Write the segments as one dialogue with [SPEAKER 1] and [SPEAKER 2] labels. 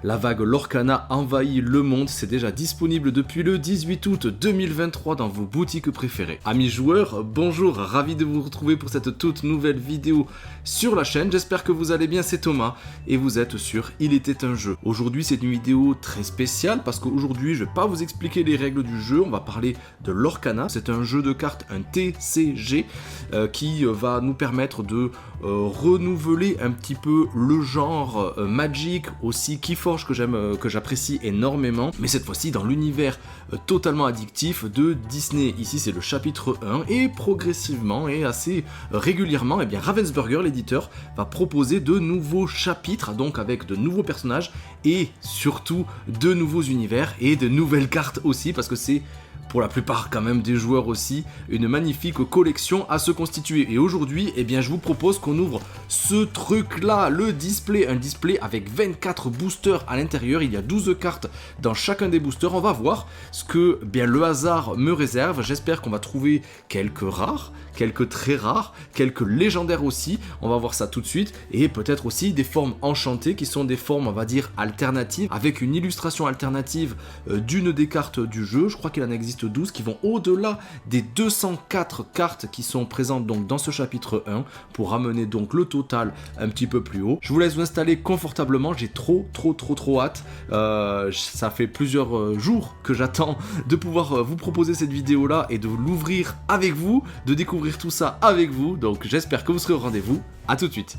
[SPEAKER 1] La vague Lorcana envahit le monde, c'est déjà disponible depuis le 18 août 2023 dans vos boutiques préférées. Amis joueurs, bonjour, ravi de vous retrouver pour cette toute nouvelle vidéo sur la chaîne. J'espère que vous allez bien, c'est Thomas et vous êtes sur Il était un jeu. Aujourd'hui c'est une vidéo très spéciale parce qu'aujourd'hui je vais pas vous expliquer les règles du jeu, on va parler de Lorcana. C'est un jeu de cartes, un TCG qui va nous permettre de renouveler un petit peu le genre Magic, aussi Keyforge que j'apprécie énormément, mais cette fois-ci dans l'univers totalement addictif de Disney. Ici c'est le chapitre 1 et progressivement et assez régulièrement, eh bien Ravensburger, l'éditeur, va proposer de nouveaux chapitres, donc avec de nouveaux personnages et surtout de nouveaux univers et de nouvelles cartes aussi, parce que c'est pour la plupart quand même des joueurs aussi, une magnifique collection à se constituer. Et aujourd'hui, eh bien, je vous propose qu'on ouvre ce truc-là, le display, un display avec 24 boosters à l'intérieur. Il y a 12 cartes dans chacun des boosters. On va voir ce que bien le hasard me réserve. J'espère qu'on va trouver quelques rares, quelques très rares, quelques légendaires aussi. On va voir ça tout de suite. Et peut-être aussi des formes enchantées qui sont des formes, on va dire, alternatives, avec une illustration alternative d'une des cartes du jeu. Je crois qu'il en existe 12 qui vont au-delà des 204 cartes qui sont présentes donc dans ce chapitre 1 pour ramener donc le total un petit peu plus haut. Je vous laisse vous installer confortablement, j'ai trop hâte. Ça fait plusieurs jours que j'attends de pouvoir vous proposer cette vidéo là et de l'ouvrir avec vous, de découvrir tout ça avec vous. Donc j'espère que vous serez au rendez-vous. À tout de suite.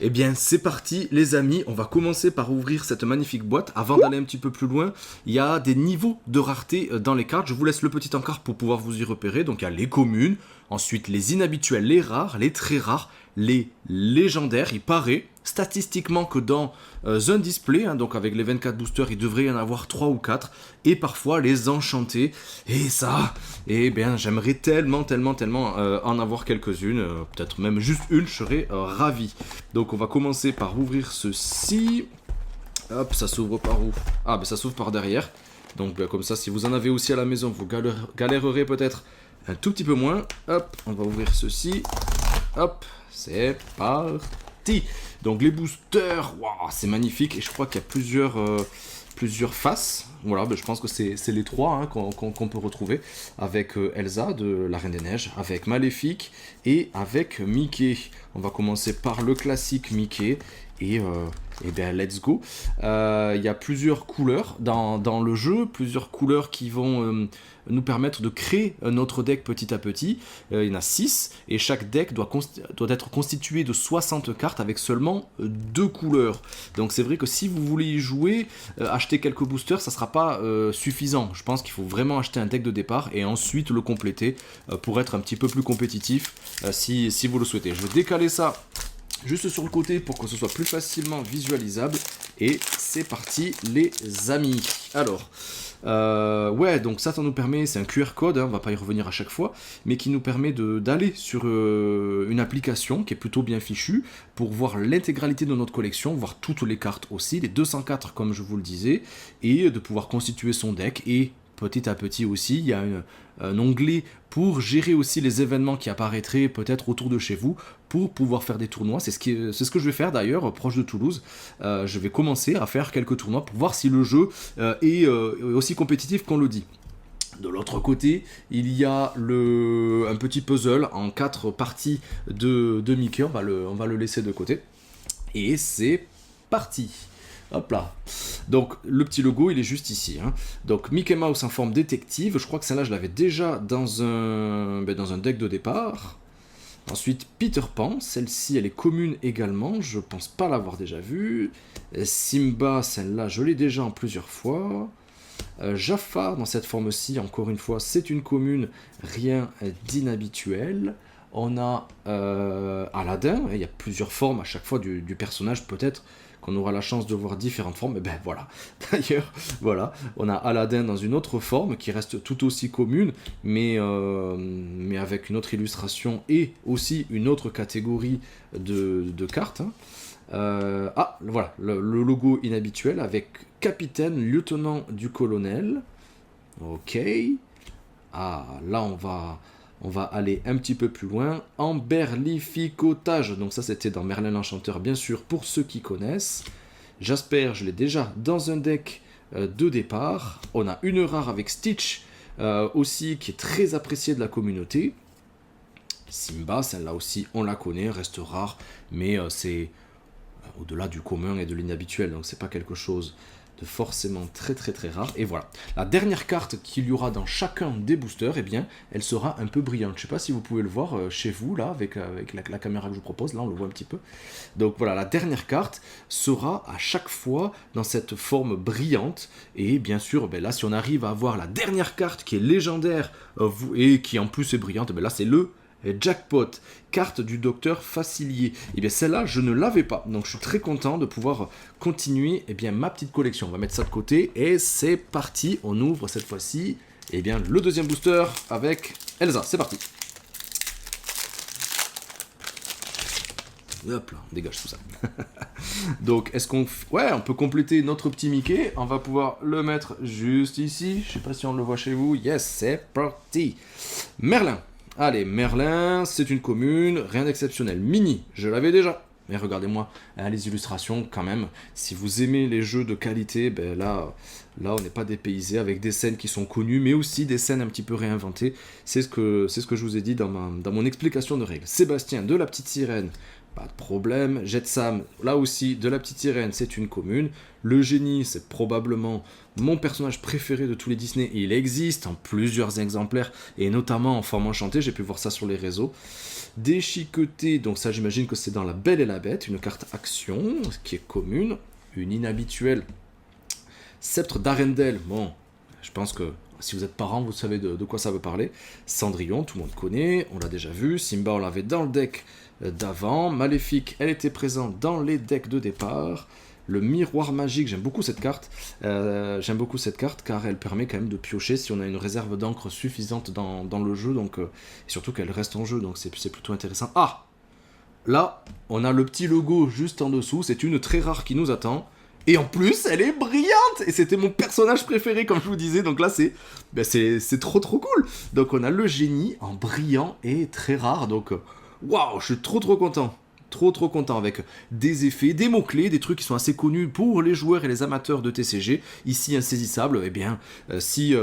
[SPEAKER 1] Eh bien c'est parti les amis, on va commencer par ouvrir cette magnifique boîte. Avant d'aller un petit peu plus loin, il y a des niveaux de rareté dans les cartes. Je vous laisse le petit encart pour pouvoir vous y repérer. Donc il y a les communes, ensuite les inhabituels, les rares, les très rares, les légendaires. Il paraît statistiquement que dans un display, donc avec les 24 boosters, il devrait y en avoir 3 ou 4, et parfois les enchantés, et ça, eh bien j'aimerais tellement en avoir quelques-unes, peut-être même juste une, je serais ravi. Donc on va commencer par ouvrir ceci, hop, ça s'ouvre par où? Ah ben ça s'ouvre par derrière, donc comme ça si vous en avez aussi à la maison, vous galérerez peut-être un tout petit peu moins. Hop, on va ouvrir ceci, hop, c'est parti. Donc les boosters, wow, c'est magnifique et je crois qu'il y a plusieurs faces. Voilà, ben je pense que c'est les trois hein, qu'on peut retrouver avec Elsa de la Reine des Neiges, avec Maléfique et avec Mickey. On va commencer par le classique Mickey et bien let's go. Il y a plusieurs couleurs dans le jeu, plusieurs couleurs qui vont nous permettre de créer notre deck petit à petit. Il y en a 6 et chaque deck doit être constitué de 60 cartes avec seulement 2 couleurs. Donc c'est vrai que si vous voulez y jouer, acheter quelques boosters, ça ne sera pas suffisant. Je pense qu'il faut vraiment acheter un deck de départ et ensuite le compléter pour être un petit peu plus compétitif si vous le souhaitez. Je vais décaler ça juste sur le côté pour que ce soit plus facilement visualisable. Et c'est parti les amis. Alors, ouais, donc ça nous permet, c'est un QR code, hein, on va pas y revenir à chaque fois, mais qui nous permet d'aller sur une application qui est plutôt bien fichue pour voir l'intégralité de notre collection, voir toutes les cartes aussi, les 204 comme je vous le disais, et de pouvoir constituer son deck. Et petit à petit aussi, il y a un onglet pour gérer aussi les événements qui apparaîtraient peut-être autour de chez vous pour pouvoir faire des tournois. C'est ce que je vais faire d'ailleurs, proche de Toulouse. Je vais commencer à faire quelques tournois pour voir si le jeu est aussi compétitif qu'on le dit. De l'autre côté, il y a un petit puzzle en 4 parties de Mickey. On va le laisser de côté. Et c'est parti. Hop là. Donc le petit logo il est juste ici. Hein. Donc Mickey Mouse en forme détective. Je crois que celle-là je l'avais déjà dans un deck de départ. Ensuite Peter Pan. Celle-ci elle est commune également. Je pense pas l'avoir déjà vue. Simba, celle-là je l'ai déjà en plusieurs fois. Jafar dans cette forme-ci, encore une fois, c'est une commune, rien d'inhabituel. On a Aladdin, il y a plusieurs formes à chaque fois du personnage, peut-être qu'on aura la chance de voir différentes formes, mais ben voilà, d'ailleurs, voilà, on a Aladdin dans une autre forme qui reste tout aussi commune, mais avec une autre illustration et aussi une autre catégorie de cartes. Voilà, le logo inhabituel avec capitaine, lieutenant du colonel. Ok. Ah, là on va aller un petit peu plus loin. Emberlificotage. Donc ça c'était dans Merlin l'Enchanteur, bien sûr, pour ceux qui connaissent. Jasper, je l'ai déjà dans un deck de départ. On a une rare avec Stitch aussi, qui est très appréciée de la communauté. Simba, celle-là aussi, on la connaît, reste rare, mais c'est au-delà du commun et de l'inhabituel, donc c'est pas quelque chose de forcément très très très rare. Et voilà, la dernière carte qu'il y aura dans chacun des boosters, eh bien, elle sera un peu brillante. Je sais pas si vous pouvez le voir chez vous, là, avec la caméra que je vous propose, là on le voit un petit peu. Donc voilà, la dernière carte sera à chaque fois dans cette forme brillante, et bien sûr, ben là, si on arrive à avoir la dernière carte qui est légendaire, et qui en plus est brillante, ben là c'est le jackpot, carte du docteur Facilier. Et bien celle-là, je ne l'avais pas. Donc je suis très content de pouvoir continuer ma petite collection. On va mettre ça de côté et c'est parti. On ouvre cette fois-ci le deuxième booster avec Elsa. C'est parti. Hop là, on dégage tout ça. Donc, est-ce qu'on... Ouais, on peut compléter notre petit Mickey. On va pouvoir le mettre juste ici. Je sais pas si on le voit chez vous. Yes, c'est parti. Merlin. Allez, Merlin, c'est une commune, rien d'exceptionnel. Mini, je l'avais déjà. Mais regardez-moi les illustrations quand même. Si vous aimez les jeux de qualité, ben là on n'est pas dépaysé avec des scènes qui sont connues, mais aussi des scènes un petit peu réinventées. C'est ce que je vous ai dit dans mon explication de règles. Sébastien, de la petite sirène, pas de problème. Jetsam, là aussi, de la petite sirène, c'est une commune. Le génie, c'est probablement mon personnage préféré de tous les Disney. Il existe en plusieurs exemplaires, et notamment en forme enchantée, j'ai pu voir ça sur les réseaux. Déchiqueté, donc ça j'imagine que c'est dans La Belle et la Bête, une carte action, qui est commune. Une inhabituelle, Sceptre d'Arendelle, bon, je pense que si vous êtes parent, vous savez de quoi ça veut parler. Cendrillon, tout le monde connaît, on l'a déjà vu. Simba, on l'avait dans le deck d'avant. Maléfique, elle était présente dans les decks de départ. Le miroir magique, j'aime beaucoup cette carte. Car elle permet quand même de piocher si on a une réserve d'encre suffisante dans le jeu. Donc, et surtout qu'elle reste en jeu, donc c'est plutôt intéressant. Ah, là, on a le petit logo juste en dessous. C'est une très rare qui nous attend. Et en plus, elle est brillante. Et c'était mon personnage préféré, comme je vous disais. Donc là, c'est trop trop cool. Donc on a le génie en brillant et très rare. Donc waouh, je suis trop trop content. Trop content avec des effets, des mots-clés, des trucs qui sont assez connus pour les joueurs et les amateurs de TCG. Ici, insaisissable, si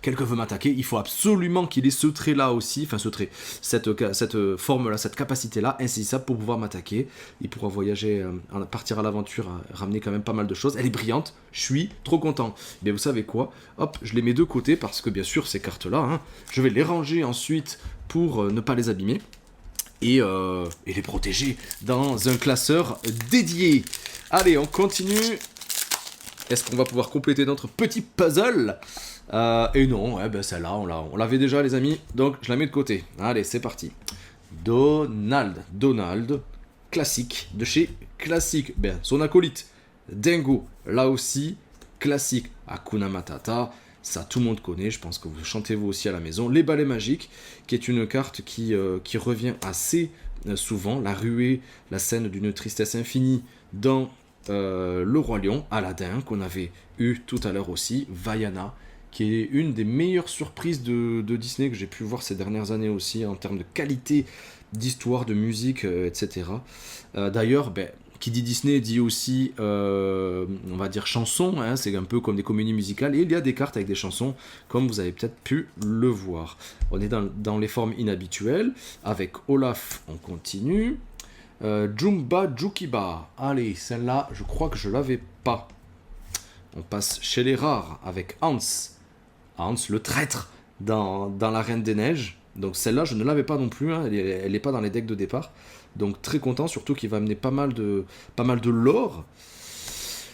[SPEAKER 1] quelqu'un veut m'attaquer, il faut absolument qu'il ait ce trait-là aussi, enfin ce trait, cette forme-là, cette capacité-là, insaisissable pour pouvoir m'attaquer. Il pourra voyager, partir à l'aventure, ramener quand même pas mal de choses. Elle est brillante, je suis trop content. Mais vous savez quoi? Hop, je les mets de côté parce que bien sûr, ces cartes-là, je vais les ranger ensuite pour ne pas les abîmer. Et les protéger dans un classeur dédié. Allez, on continue. Est-ce qu'on va pouvoir compléter notre petit puzzle? Et non, celle-là, on l'avait déjà, les amis. Donc, je la mets de côté. Allez, c'est parti. Donald, classique, de chez Classique. Son acolyte, Dingo, là aussi, classique. Hakuna Matata. Ça, tout le monde connaît, je pense que vous chantez vous aussi à la maison. Les balais magiques, qui est une carte qui revient assez souvent. La ruée, la scène d'une tristesse infinie dans Le Roi Lion. Aladdin, qu'on avait eu tout à l'heure aussi. Vaiana, qui est une des meilleures surprises de Disney que j'ai pu voir ces dernières années aussi, en termes de qualité d'histoire, de musique, etc. D'ailleurs, qui dit Disney dit aussi, on va dire chansons, c'est un peu comme des comédies musicales, et il y a des cartes avec des chansons, comme vous avez peut-être pu le voir. On est dans les formes inhabituelles, avec Olaf, on continue. Jumba Jukiba, allez, celle-là, je crois que je l'avais pas. On passe chez les rares, avec Hans, le traître, dans la Reine des Neiges. Donc celle-là, je ne l'avais pas non plus, elle n'est pas dans les decks de départ. Donc très content, surtout qu'il va amener pas mal de lore.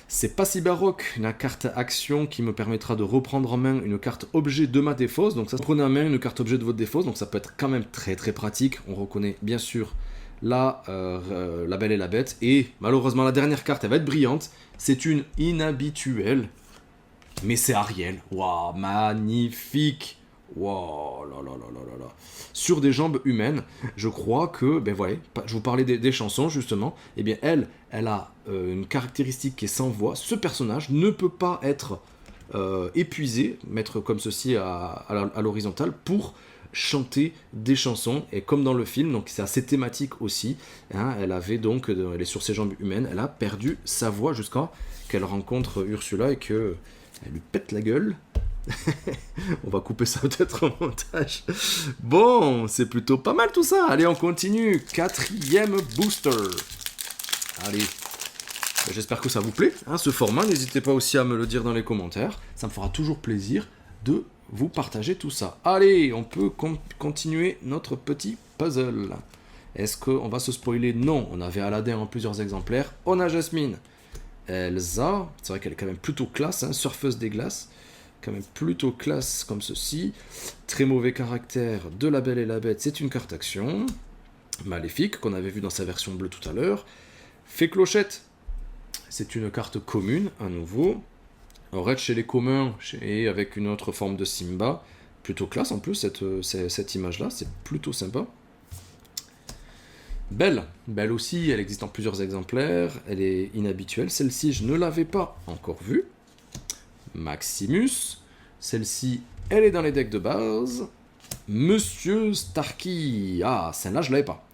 [SPEAKER 1] C'est pas si baroque, une carte action qui me permettra de reprendre en main une carte objet de ma défausse. Donc ça, prenez en main une carte objet de votre défausse, donc ça peut être quand même très très pratique. On reconnaît bien sûr la Belle et la Bête. Et malheureusement la dernière carte, elle va être brillante. C'est une inhabituelle, mais c'est Ariel. Waouh, magnifique. Wow, là, là, là, là, là, là. Sur des jambes humaines, je crois que, ben voilà, je vous parlais des chansons justement, eh bien elle a une caractéristique qui est sans voix. Ce personnage ne peut pas être épuisé, mettre comme ceci à l'horizontale pour chanter des chansons, et comme dans le film, donc c'est assez thématique aussi, hein, elle avait donc, elle est sur ses jambes humaines, elle a perdu sa voix jusqu'à qu'elle rencontre Ursula et que elle lui pète la gueule. On va couper ça peut-être en montage. Bon, c'est plutôt pas mal tout ça. Allez, on continue. 4e booster. Allez. J'espère que ça vous plaît, hein, ce format. N'hésitez pas aussi à me le dire dans les commentaires. Ça me fera toujours plaisir de vous partager tout ça. Allez, on peut continuer notre petit puzzle. Est-ce qu'on va se spoiler? Non, on avait Aladdin en plusieurs exemplaires. On a Jasmine. Elsa, c'est vrai qu'elle est quand même plutôt classe, hein, surfeuse des glaces. Quand même plutôt classe comme ceci. Très mauvais caractère de La Belle et la Bête, c'est une carte action. Maléfique, qu'on avait vu dans sa version bleue tout à l'heure. Fée Clochette, c'est une carte commune, à nouveau. Red chez les communs, et avec une autre forme de Simba. Plutôt classe en plus, cette image-là, c'est plutôt sympa. Belle aussi, elle existe en plusieurs exemplaires, elle est inhabituelle. Celle-ci, je ne l'avais pas encore vue. Maximus, celle-ci, elle est dans les decks de base. Monsieur Starkey, ah, celle-là, je l'avais pas.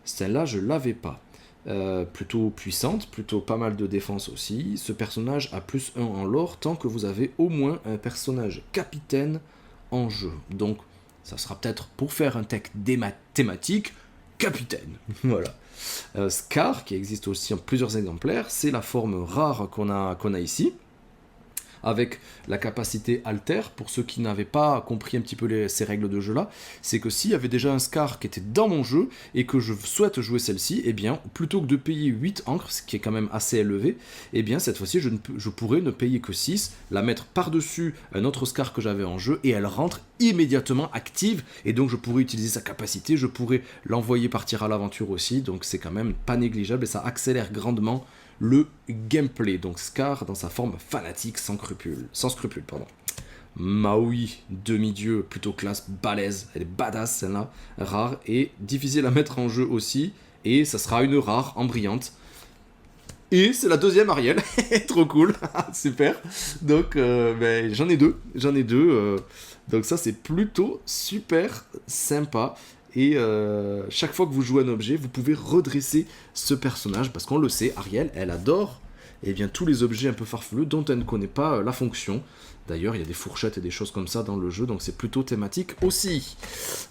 [SPEAKER 1] Celle-là, je l'avais pas. Plutôt puissante, plutôt pas mal de défense aussi. Ce personnage a +1 en lore tant que vous avez au moins un personnage capitaine en jeu. Donc, ça sera peut-être pour faire un deck thématique, capitaine. Voilà. Scar, qui existe aussi en plusieurs exemplaires, c'est la forme rare qu'on a ici, avec la capacité alter. Pour ceux qui n'avaient pas compris un petit peu ces règles de jeu là, c'est que s'il y avait déjà un Scar qui était dans mon jeu et que je souhaite jouer celle-ci, eh bien plutôt que de payer 8 encres, ce qui est quand même assez élevé, eh bien cette fois-ci je pourrais ne payer que 6, la mettre par-dessus un autre Scar que j'avais en jeu et elle rentre immédiatement active, et donc je pourrais utiliser sa capacité, je pourrais l'envoyer partir à l'aventure aussi, donc c'est quand même pas négligeable et ça accélère grandement le gameplay. Donc Scar dans sa forme fanatique, sans scrupule. Maui, demi-dieu, plutôt classe, balèze, elle est badass celle-là, rare et difficile à mettre en jeu aussi, et ça sera une rare en brillante. Et c'est la deuxième Ariel, trop cool, super. Donc j'en ai deux. Donc ça c'est plutôt super sympa. Et chaque fois que vous jouez un objet, vous pouvez redresser ce personnage, parce qu'on le sait, Ariel, elle adore tous les objets un peu farfelus dont elle ne connaît pas la fonction. D'ailleurs, il y a des fourchettes et des choses comme ça dans le jeu, donc c'est plutôt thématique aussi.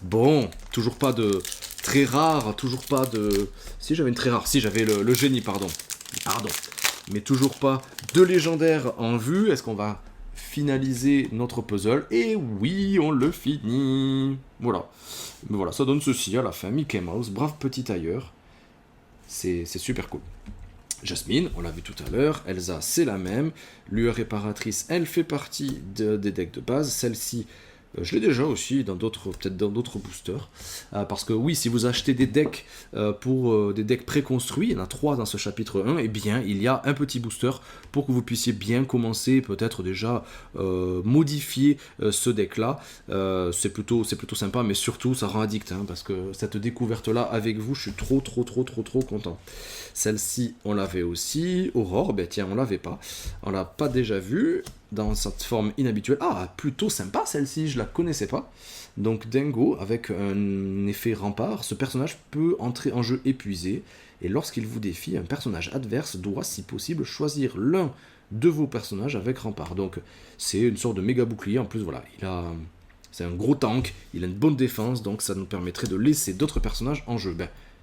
[SPEAKER 1] Bon, toujours pas de très rare, toujours pas de... Si, j'avais une très rare, si, j'avais le génie, pardon. Mais toujours pas de légendaire en vue. Est-ce qu'on va finaliser notre puzzle? Et oui, on le finit. Voilà. Mais voilà, ça donne ceci à la fin. Mickey Mouse, brave petit tailleur. C'est super cool. Jasmine, on l'a vu tout à l'heure. Elsa, c'est la même. Lueur réparatrice, elle fait partie des decks de base. Celle-ci, je l'ai déjà aussi, peut-être dans d'autres boosters. Parce que oui, si vous achetez des decks pour des decks préconstruits, il y en a 3 dans ce chapitre 1, et bien il y a un petit booster pour que vous puissiez bien commencer, peut-être déjà modifier ce deck-là. C'est plutôt sympa, mais surtout ça rend addict, hein, parce que cette découverte-là avec vous, je suis trop content. Celle-ci, on l'avait aussi. Aurore, tiens, on l'avait pas. On l'a pas déjà vue dans cette forme inhabituelle. Ah, plutôt sympa celle-ci, je la connaissais pas. Donc Dingo, avec un effet rempart, ce personnage peut entrer en jeu épuisé, et lorsqu'il vous défie, un personnage adverse doit, si possible, choisir l'un de vos personnages avec rempart. Donc c'est une sorte de méga bouclier, en plus voilà, c'est un gros tank, il a une bonne défense, donc ça nous permettrait de laisser d'autres personnages en jeu.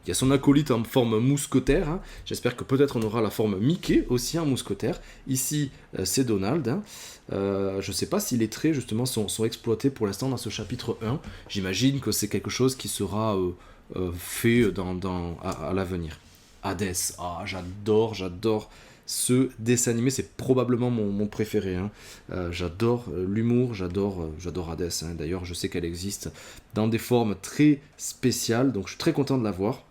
[SPEAKER 1] Il y a son acolyte en forme mousquetaire, hein. J'espère que peut-être on aura la forme Mickey aussi en mousquetaire. Ici, c'est Donald. Hein. Je ne sais pas si les traits justement sont exploités pour l'instant dans ce chapitre 1. J'imagine que c'est quelque chose qui sera fait à l'avenir. Hades, j'adore ce dessin animé, c'est probablement mon préféré. Hein. J'adore l'humour, j'adore Hades. Hein. D'ailleurs, je sais qu'elle existe dans des formes très spéciales, donc je suis très content de la voir.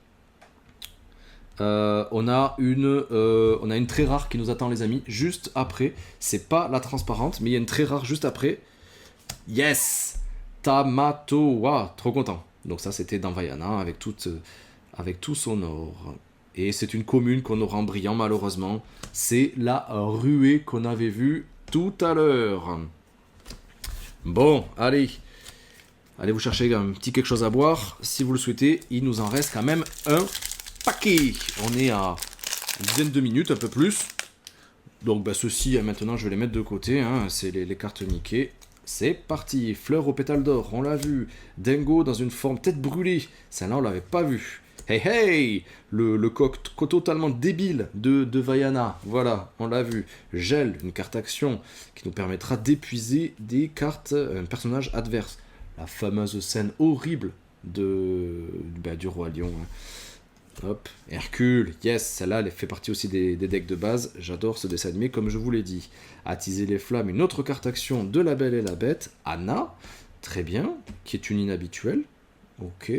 [SPEAKER 1] On a une très rare qui nous attend, les amis, juste après. C'est pas la transparente, mais il y a une très rare juste après. Yes! Tamato. Waouh, trop content. Donc ça, c'était dans Vaiana avec tout son or. Et c'est une commune qu'on aura en brillant, malheureusement. C'est la ruée qu'on avait vue tout à l'heure. Bon, allez. Allez vous chercher un petit quelque chose à boire. Si vous le souhaitez, il nous en reste quand même un paquet. On est à une dizaine de minutes, un peu plus. Donc bah, ceux-ci, maintenant, je vais les mettre de côté. Hein. C'est les cartes Mickey. C'est parti. Fleur aux pétales d'or, on l'a vu. Dingo dans une forme tête brûlée. Celle-là, on l'avait pas vu. Hey hey, le coq totalement débile de Vaiana. Voilà, on l'a vu. Gel, une carte action qui nous permettra d'épuiser des cartes, un personnage adverse. La fameuse scène horrible du Roi Lion. Hein. Hop, Hercule, yes, celle-là, elle fait partie aussi des decks de base. J'adore ce dessin animé, comme je vous l'ai dit. Attiser les flammes, une autre carte action de La Belle et la Bête. Anna, très bien, qui est une inhabituelle. Ok.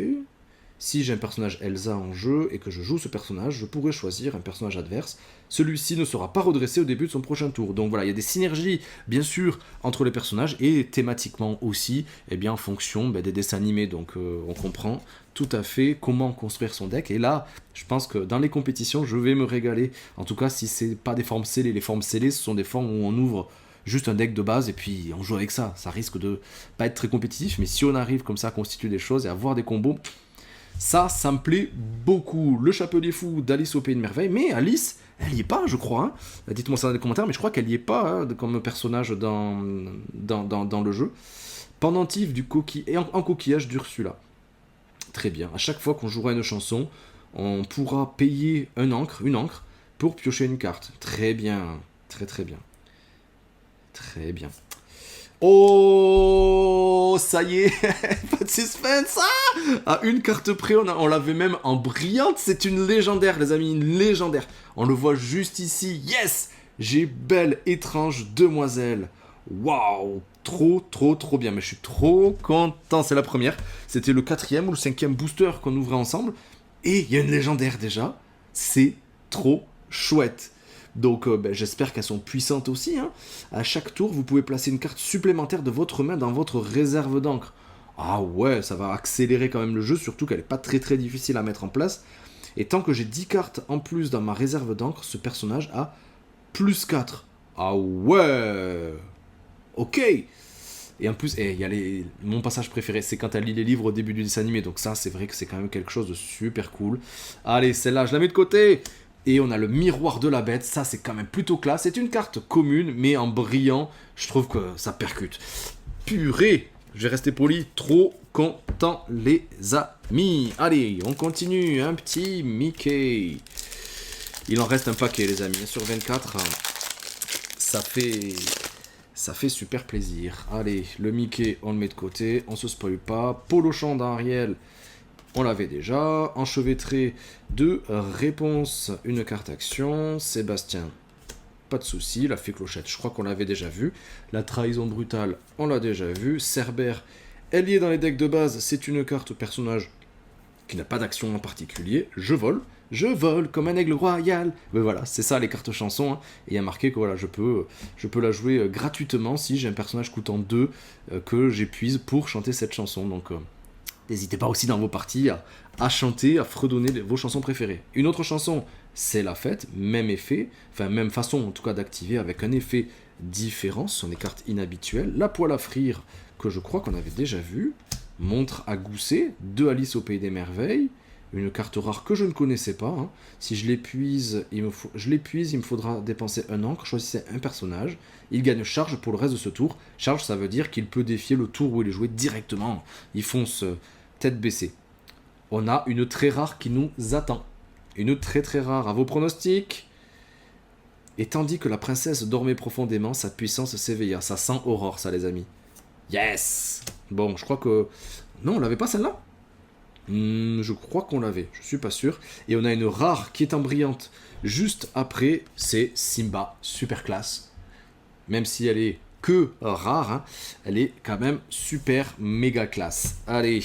[SPEAKER 1] Si j'ai un personnage Elsa en jeu et que je joue ce personnage, je pourrais choisir un personnage adverse. Celui-ci ne sera pas redressé au début de son prochain tour. Donc voilà, il y a des synergies, bien sûr, entre les personnages et thématiquement aussi, eh bien, en fonction des dessins animés. Donc on comprend tout à fait comment construire son deck. Et là, je pense que dans les compétitions, je vais me régaler. En tout cas, si c'est pas des formes scellées. Les formes scellées, ce sont des formes où on ouvre juste un deck de base et puis on joue avec ça. Ça risque de pas être très compétitif, mais si on arrive comme ça à constituer des choses et à avoir des combos... Ça me plaît beaucoup. Le Chapelier Fou d'Alice au Pays de Merveille. Mais Alice, elle y est pas, je crois. Hein. Dites-moi ça dans les commentaires, mais je crois qu'elle y est pas hein, comme personnage dans le jeu. Pendentif du en coquillage d'Ursula. Très bien. À chaque fois qu'on jouera une chanson, on pourra payer une encre, pour piocher une carte. Très bien. Très très bien. Très bien. Oh, ça y est, pas de suspense. À une carte près, on l'avait même en brillante. C'est une légendaire, les amis, une légendaire. On le voit juste ici. Yes, j'ai Belle Étrange Demoiselle. Waouh, trop bien. Mais je suis trop content. C'est la première. C'était le 4e ou le 5e booster qu'on ouvrait ensemble. Et il y a une légendaire déjà. C'est trop chouette. Donc j'espère qu'elles sont puissantes aussi. Hein. À chaque tour, vous pouvez placer une carte supplémentaire de votre main dans votre réserve d'encre. Ah ouais, ça va accélérer quand même le jeu, surtout qu'elle n'est pas très difficile à mettre en place. Et tant que j'ai 10 cartes en plus dans ma réserve d'encre, ce personnage a plus 4. Ah ouais. Ok. Et en plus, il y a mon passage préféré, c'est quand elle lit les livres au début du dessin animé. Donc ça, c'est vrai que c'est quand même quelque chose de super cool. Allez, celle-là, je la mets de côté. Et on a le miroir de la bête, ça c'est quand même plutôt classe. C'est une carte commune, mais en brillant, je trouve que ça percute. Purée, je vais rester poli, trop content les amis. Allez, on continue, un petit Mickey. Il en reste un paquet les amis, sur 24, ça fait super plaisir. Allez, le Mickey, on le met de côté, on se spoil pas. Polochon d'Ariel. On l'avait déjà. Enchevêtré de réponse, une carte action. Sébastien, pas de souci. La fée Clochette, je crois qu'on l'avait déjà vu. La trahison brutale, on l'a déjà vu. Cerbère, elle y est dans les decks de base. C'est une carte personnage qui n'a pas d'action en particulier. Je vole comme un aigle royal. Mais voilà, c'est ça les cartes chansons. Hein. Et il y a marqué que voilà, je peux la jouer gratuitement si j'ai un personnage coûtant 2 que j'épuise pour chanter cette chanson. Donc... n'hésitez pas aussi dans vos parties à chanter, à fredonner vos chansons préférées. Une autre chanson, c'est La Fête, même effet, enfin même façon en tout cas d'activer avec un effet différent, ce sont des cartes inhabituelles. La Poêle à frire, que je crois qu'on avait déjà vu. Montre à gousset, de Alice au Pays des Merveilles, une carte rare que je ne connaissais pas. Hein. Si je l'épuise, il me faudra dépenser un encre, choisissez un personnage, il gagne charge pour le reste de ce tour. Charge, ça veut dire qu'il peut défier le tour où il est joué directement. Il fonce tête baissée. On a une très rare qui nous attend. Une très rare. À vos pronostics. Et tandis que la princesse dormait profondément, sa puissance s'éveilla. Ça sent Aurore, ça les amis. Yes. Bon, je crois que... Non, on l'avait pas celle-là. Je crois qu'on l'avait, je suis pas sûr. Et on a une rare qui est en brillante. Juste après, c'est Simba, super classe. Même si elle est que rare, hein, elle est quand même super méga classe. Allez.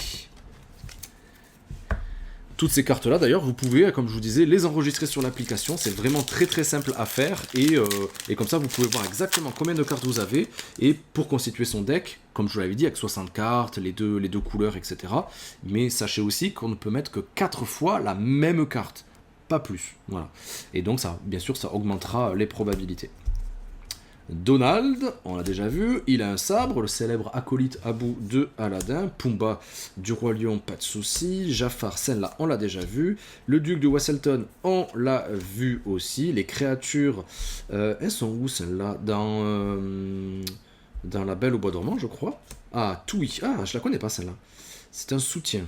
[SPEAKER 1] Toutes ces cartes-là, d'ailleurs, vous pouvez, comme je vous disais, les enregistrer sur l'application. C'est vraiment très très simple à faire. Et comme ça, vous pouvez voir exactement combien de cartes vous avez. Et pour constituer son deck, comme je vous l'avais dit, avec 60 cartes, les deux couleurs, etc. Mais sachez aussi qu'on ne peut mettre que 4 fois la même carte. Pas plus. Voilà. Et donc, ça, bien sûr, ça augmentera les probabilités. Donald, on l'a déjà vu, il a un sabre, le célèbre acolyte Abu de Aladdin. Pumba du Roi Lion, pas de souci. Jafar, celle-là, on l'a déjà vu. Le duc de Weselton, on l'a vu aussi. Les créatures, elles sont où celles-là dans La Belle au Bois dormant, je crois. Ah, Tui, ah, je la connais pas celle-là. C'est un soutien.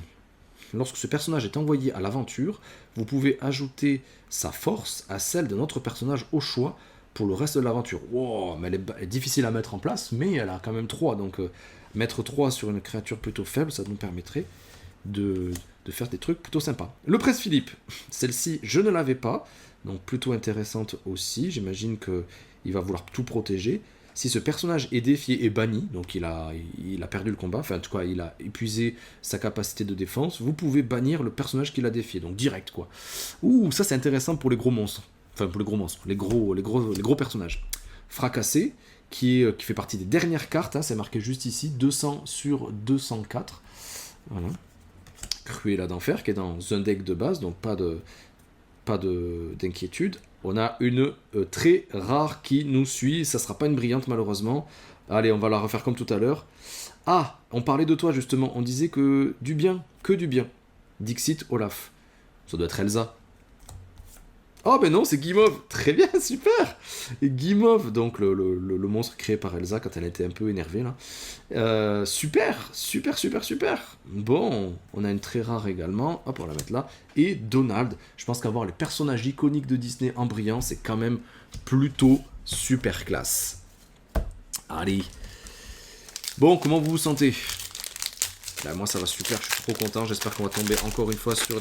[SPEAKER 1] Lorsque ce personnage est envoyé à l'aventure, vous pouvez ajouter sa force à celle de notre personnage au choix pour le reste de l'aventure. Wow, mais elle est difficile à mettre en place, mais elle a quand même 3. Donc mettre 3 sur une créature plutôt faible, ça nous permettrait de faire des trucs plutôt sympas. Le Prince Philippe, celle-ci, je ne l'avais pas, donc plutôt intéressante aussi. J'imagine qu'il va vouloir tout protéger. Si ce personnage est défié et banni, donc il a perdu le combat, enfin en tout cas il a épuisé sa capacité de défense, vous pouvez bannir le personnage qui l'a défié, donc direct quoi. Ouh, ça c'est intéressant pour les gros monstres. Enfin, pour les gros monstres, les gros personnages. Fracassé, qui fait partie des dernières cartes, hein, c'est marqué juste ici, 200 sur 204. Voilà. Cruella d'enfer, qui est dans un deck de base, donc pas d'inquiétude. On a une très rare qui nous suit, ça sera pas une brillante malheureusement. Allez, on va la refaire comme tout à l'heure. Ah, on parlait de toi justement, on disait que du bien. Dixit Olaf. Ça doit être Elsa. Oh ben non, c'est Guimauve. Très bien, super. Et Guimauve, donc le monstre créé par Elsa quand elle était un peu énervée là. Super. Bon, on a une très rare également. Hop, on va la mettre là. Et Donald. Je pense qu'avoir les personnages iconiques de Disney en brillant, c'est quand même plutôt super classe. Allez. Bon, comment vous vous sentez? Bah, moi ça va super, je suis trop content. J'espère qu'on va tomber encore une fois sur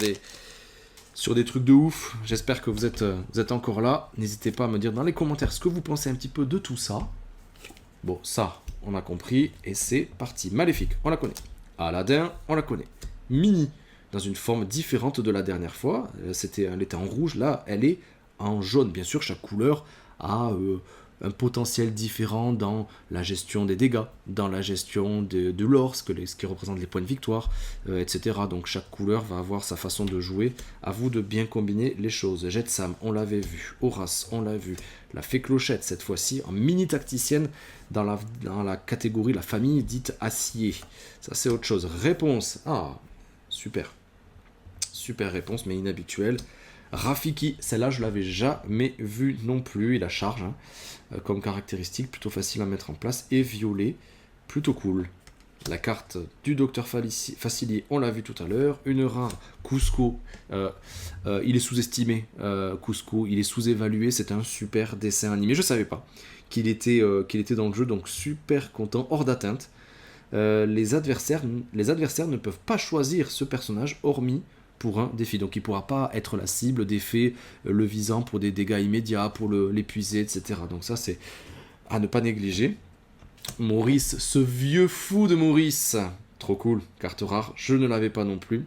[SPEAKER 1] des trucs de ouf. J'espère que vous êtes encore là. N'hésitez pas à me dire dans les commentaires ce que vous pensez un petit peu de tout ça. Bon, ça, on a compris. Et c'est parti. Maléfique, on la connaît. Aladdin, on la connaît. Minnie, dans une forme différente de la dernière fois. Elle était en rouge, là, elle est en jaune. Bien sûr, chaque couleur a un potentiel différent dans la gestion des dégâts, dans la gestion de l'or, ce qui représente les points de victoire, etc. Donc chaque couleur va avoir sa façon de jouer. À vous de bien combiner les choses. Jetsam, on l'avait vu. Horace, on l'a vu. La fée Clochette, cette fois-ci, en mini-tacticienne, dans la catégorie, la famille dite acier. Ça, c'est autre chose. Réponse. Ah, super. Super réponse, mais inhabituelle. Rafiki, celle-là je l'avais jamais vue non plus, il la charge comme caractéristique, plutôt facile à mettre en place, et violet, plutôt cool. La carte du Docteur Facilier, on l'a vu tout à l'heure, une rare, Cusco, il est sous-estimé, Cusco, il est sous-évalué, c'est un super dessin animé, je savais pas qu'il était dans le jeu, donc super content, hors d'atteinte. Les adversaires ne peuvent pas choisir ce personnage, hormis pour un défi. Donc il ne pourra pas être la cible d'effets le visant pour des dégâts immédiats, pour l'épuiser, etc. Donc ça, c'est à ne pas négliger. Maurice, ce vieux fou de Maurice. Trop cool, carte rare, je ne l'avais pas non plus.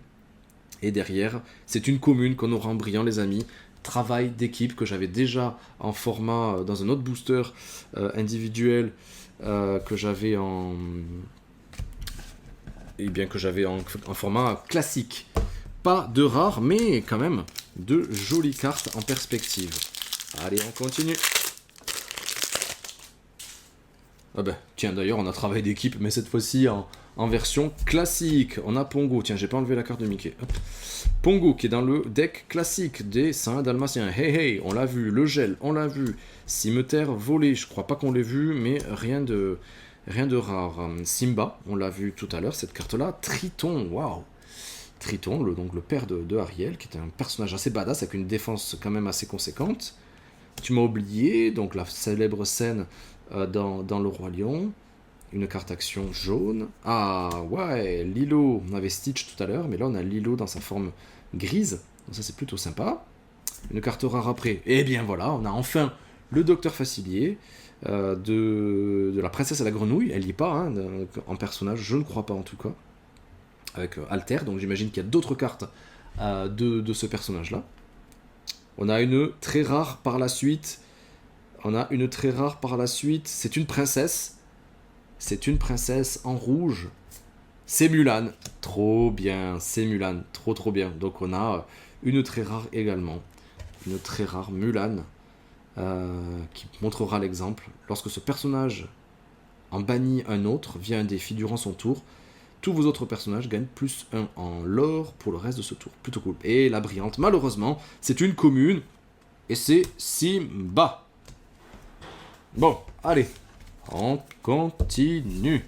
[SPEAKER 1] Et derrière, c'est une commune qu'on aura en brillant, les amis. Travail d'équipe que j'avais déjà en format, dans un autre booster individuel que j'avais en format classique. Pas de rares, mais quand même de jolies cartes en perspective. Allez, on continue. Ah ben, tiens, d'ailleurs, on a travail d'équipe, mais cette fois-ci en version classique. On a Pongo. Tiens, j'ai pas enlevé la carte de Mickey. Hop. Pongo, qui est dans le deck classique des Saints Dalmatiens. Hey, hey, on l'a vu. Le gel, on l'a vu. Cimetière volé, je crois pas qu'on l'ait vu, mais rien de rare. Simba, on l'a vu tout à l'heure, cette carte-là. Triton, waouh. Triton, donc le père de Ariel, qui est un personnage assez badass, avec une défense quand même assez conséquente. Tu m'as oublié, donc la célèbre scène dans Le Roi Lion, une carte action jaune. Ah ouais, Lilo, on avait Stitch tout à l'heure, mais là on a Lilo dans sa forme grise, donc ça c'est plutôt sympa. Une carte rare après, et bien voilà, on a enfin le Docteur Facilier, de la princesse à la grenouille, elle n'y est pas, hein, en personnage, je ne crois pas en tout cas. Avec Alter, donc j'imagine qu'il y a d'autres cartes de ce personnage-là. On a une très rare par la suite. C'est une princesse. C'est une princesse en rouge. C'est Mulan. Trop bien. C'est Mulan. Trop trop bien. Donc on a une très rare également. Une très rare Mulan. Qui montrera l'exemple. Lorsque ce personnage en bannit un autre via un défi durant son tour, tous vos autres personnages gagnent plus 1 en lore pour le reste de ce tour. Plutôt cool. Et la brillante, malheureusement, c'est une commune. Et c'est Simba. Bon, allez. On continue.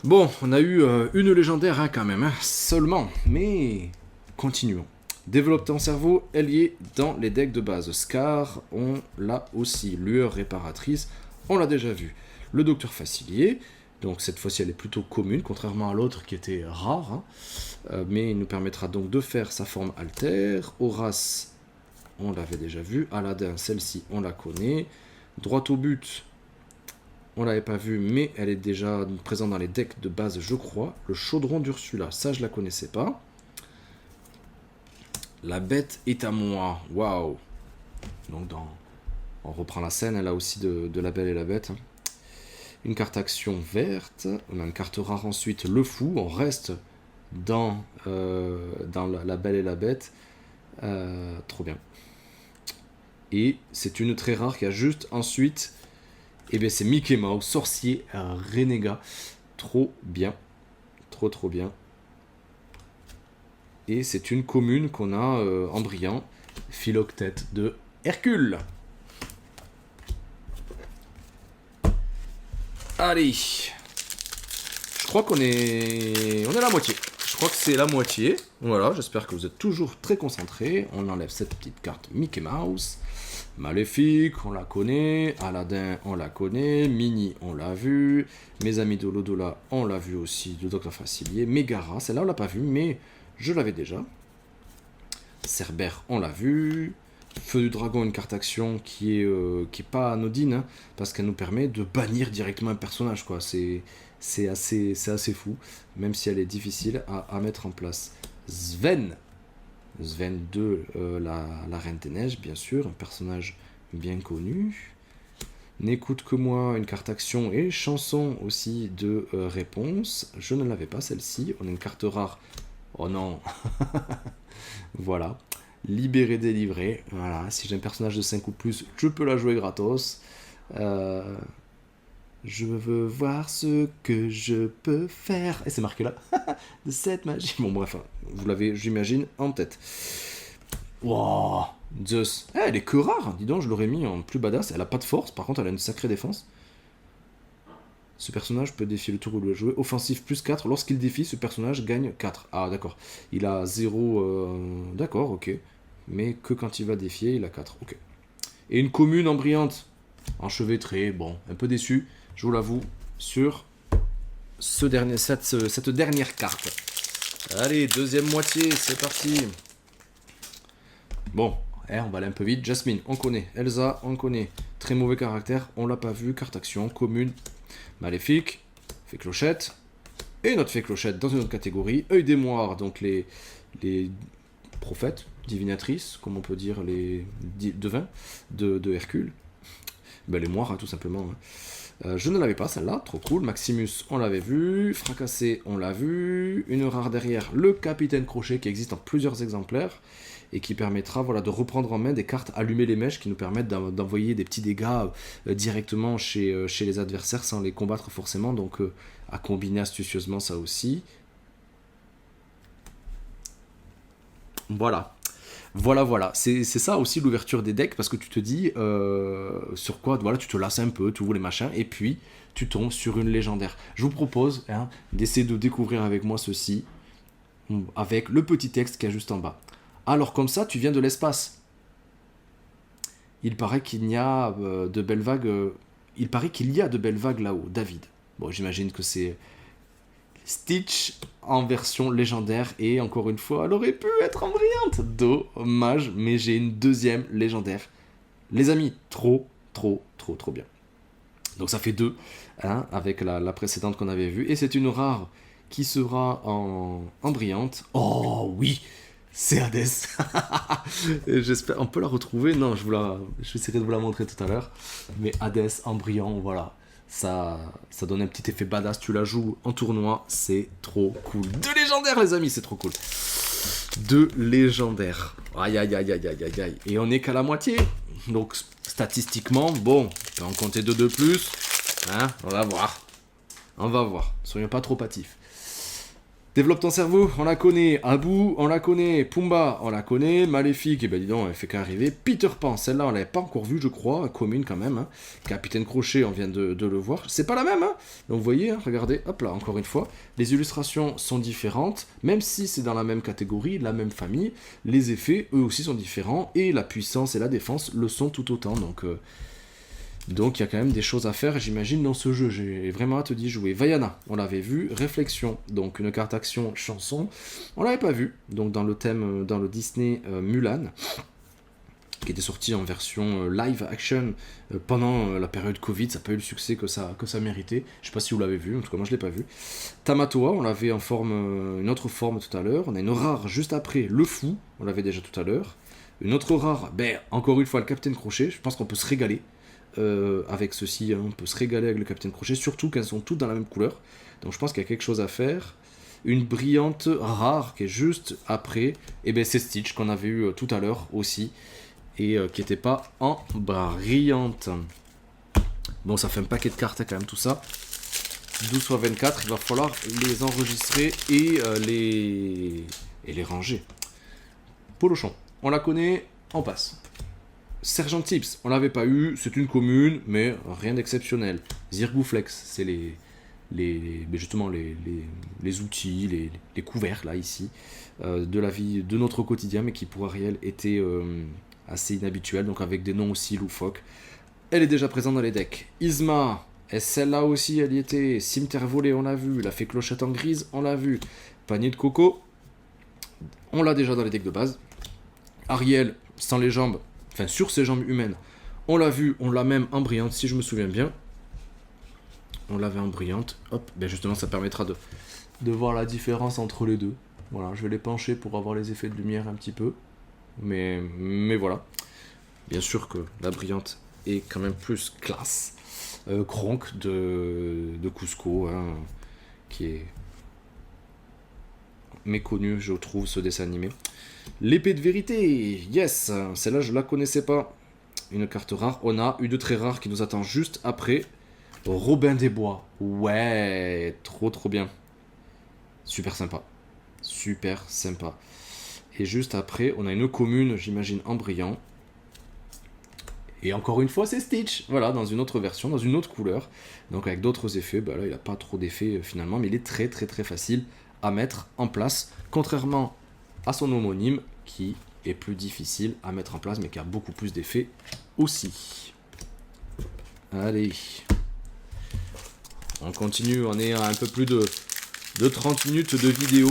[SPEAKER 1] Bon, on a eu une légendaire quand même, seulement. Mais continuons. Développe ton cerveau, allié dans les decks de base. Scar, on l'a aussi. Lueur réparatrice, on l'a déjà vu. Le docteur facilier, donc cette fois-ci elle est plutôt commune, contrairement à l'autre qui était rare. Mais il nous permettra donc de faire sa forme altère. Horace, on l'avait déjà vu. Aladdin, celle-ci, on la connaît. Droite au but, on l'avait pas vu, mais elle est déjà présente dans les decks de base, je crois. Le chaudron d'Ursula, ça je la connaissais pas. La bête est à moi. Waouh. Donc on reprend la scène, elle a aussi de La Belle et la Bête. Une carte action verte. On a une carte rare ensuite, le fou. On reste dans la Belle et la Bête. Trop bien. Et c'est une très rare qui a juste ensuite... Et bien c'est Mickey Mouse, sorcier, renégat. Trop bien. Trop trop bien. Et c'est une commune qu'on a en brillant. Philoctète de Hercule. Allez. Je crois qu'on est... On est à la moitié. Je crois que c'est la moitié. Voilà, j'espère que vous êtes toujours très concentrés. On enlève cette petite carte Mickey Mouse. Maléfique, on la connaît. Aladdin, on la connaît. Minnie, on l'a vu. Mes amis de l'Odola, on l'a vu aussi. Le Docteur Facilier. Megara, celle-là on l'a pas vu, mais je l'avais déjà. Cerbère, on l'a vu. Feu du Dragon, une carte action qui est pas anodine, hein, parce qu'elle nous permet de bannir directement un personnage, quoi. C'est assez fou, même si elle est difficile à mettre en place. Sven de la Reine des Neiges, bien sûr, un personnage bien connu. N'écoute que moi, une carte action et chanson aussi de réponse. Je ne l'avais pas celle-ci. On a une carte rare. Oh non. Voilà. Libérer, délivrer. Voilà. Si j'ai un personnage de 5 ou plus, je peux la jouer gratos. Je veux voir ce que je peux faire. Et c'est marqué là. De cette magie. Bon, bref. Vous l'avez, j'imagine, en tête. Wow. Zeus. Elle est que rare. Dis donc, je l'aurais mis en plus badass. Elle a pas de force. Par contre, elle a une sacrée défense. Ce personnage peut défier le tour où il doit jouer. Offensif plus 4. Lorsqu'il défie, ce personnage gagne 4. Ah, d'accord. Il a 0... D'accord, ok. Mais que quand il va défier, il a 4. Ok. Et une commune en brillante. Enchevêtrée. Bon, un peu déçu, je vous l'avoue, sur cette dernière carte. Allez, deuxième moitié, c'est parti. Bon, on va aller un peu vite. Jasmine, on connaît. Elsa, on connaît. Très mauvais caractère, on l'a pas vu. Carte action, commune. Maléfique, fée clochette, et notre fée clochette dans une autre catégorie, œil des moires, donc les prophètes, divinatrices, comme on peut dire, les devins de Hercule, ben, les moires, hein, tout simplement. Hein. Je ne l'avais pas, celle-là, trop cool. Maximus, on l'avait vu. Fracassé, on l'a vu. Une rare derrière, le Capitaine Crochet, qui existe en plusieurs exemplaires, et qui permettra de reprendre en main des cartes allumer les mèches qui nous permettent d'envoyer des petits dégâts directement chez les adversaires sans les combattre forcément, donc à combiner astucieusement ça aussi. Voilà. C'est ça aussi l'ouverture des decks, parce que tu te dis sur quoi, voilà, tu te lasses un peu, tu ouvres les machins, et puis tu tombes sur une légendaire. Je vous propose d'essayer de découvrir avec moi ceci, avec le petit texte qui est juste en bas. Alors comme ça, tu viens de l'espace. Il paraît qu'il y a de belles vagues. Il paraît qu'il y a de belles vagues là-haut, David. Bon, j'imagine que c'est Stitch en version légendaire, et encore une fois, elle aurait pu être en brillante. Dommage, mais j'ai une deuxième légendaire. Les amis, trop bien. Donc ça fait 2, hein, avec la précédente qu'on avait vue. Et c'est une rare qui sera en brillante. Oh oui, c'est Hades. J'espère, on peut la retrouver. Non, je essaierai de vous la montrer tout à l'heure. Mais Hades en brillant, voilà. Ça donne un petit effet badass. Tu la joues en tournoi, c'est trop cool. 2 légendaires, les amis, c'est trop cool. 2 légendaires. Aïe, aïe, aïe, aïe, aïe, aïe, aïe. Et on n'est qu'à la moitié. Donc, statistiquement, bon, on peut en compter 2 de plus. Hein, on va voir. On va voir. Soyons pas trop hâtifs. Développe ton cerveau, on la connaît. Abu, on la connaît. Pumba, on la connaît. Maléfique, et ben dis donc, elle fait qu'arriver. Peter Pan, celle-là, on l'avait pas encore vue, je crois. Commune quand même. Hein. Capitaine Crochet, on vient de le voir. C'est pas la même, hein. Donc vous voyez, hein, regardez, hop là, encore une fois. Les illustrations sont différentes, même si c'est dans la même catégorie, la même famille. Les effets, eux aussi, sont différents. Et la puissance et la défense le sont tout autant. Donc il y a quand même des choses à faire, j'imagine, dans ce jeu. J'ai vraiment hâte d'y jouer. Vaiana, on l'avait vu. Réflexion, donc une carte action chanson. On l'avait pas vu. Donc dans le thème, dans le Disney Mulan, qui était sorti en version live action pendant la période Covid. Ça n'a pas eu le succès que ça méritait. Je sais pas si vous l'avez vu, en tout cas moi je l'ai pas vu. Tamatoa, on l'avait en forme, une autre forme tout à l'heure. On a une rare juste après, le fou, on l'avait déjà tout à l'heure. Une autre rare, encore une fois le Capitaine Crochet. Je pense qu'on peut se régaler. Avec ceci, hein, on peut se régaler avec le Capitaine Crochet, surtout qu'elles sont toutes dans la même couleur. Donc je pense qu'il y a quelque chose à faire. Une brillante rare qui est juste après, et c'est Stitch qu'on avait eu tout à l'heure aussi, et qui n'était pas en brillante. Bon, ça fait un paquet de cartes quand même tout ça. 12 fois 24, il va falloir les enregistrer et les ranger. Polochon, on la connaît, on passe. Sergent Tips, on l'avait pas eu, c'est une commune, mais rien d'exceptionnel. Zirgouflex, c'est justement les outils, les couverts, là, ici, de la vie, de notre quotidien, mais qui pour Ariel étaient assez inhabituels, donc avec des noms aussi loufoques. Elle est déjà présente dans les decks. Isma, et celle-là aussi, elle y était. Cimetière volé, on l'a vu. La fée clochette en grise, on l'a vu. Panier de coco, on l'a déjà dans les decks de base. Ariel, sans les jambes, enfin sur ses jambes humaines, on l'a vu, on l'a même en brillante, si je me souviens bien. On l'avait en brillante. Hop, justement, ça permettra de voir la différence entre les deux. Voilà, je vais les pencher pour avoir les effets de lumière un petit peu. Mais voilà. Bien sûr que la brillante est quand même plus classe. Kronk de Cusco, hein, qui est méconnu, je trouve, ce dessin animé. L'épée de vérité, yes, celle-là je la connaissais pas. Une carte rare, on a une de très rare qui nous attend juste après. Robin des Bois, ouais, trop bien. Super sympa, super sympa. Et juste après, on a une commune, j'imagine, en brillant. Et encore une fois, c'est Stitch, voilà, dans une autre version, dans une autre couleur. Donc avec d'autres effets, là il n'a pas trop d'effets finalement, mais il est très facile à mettre en place, contrairement à son homonyme qui est plus difficile à mettre en place mais qui a beaucoup plus d'effets aussi. Allez, on continue, on est à un peu plus de 30 minutes de vidéo.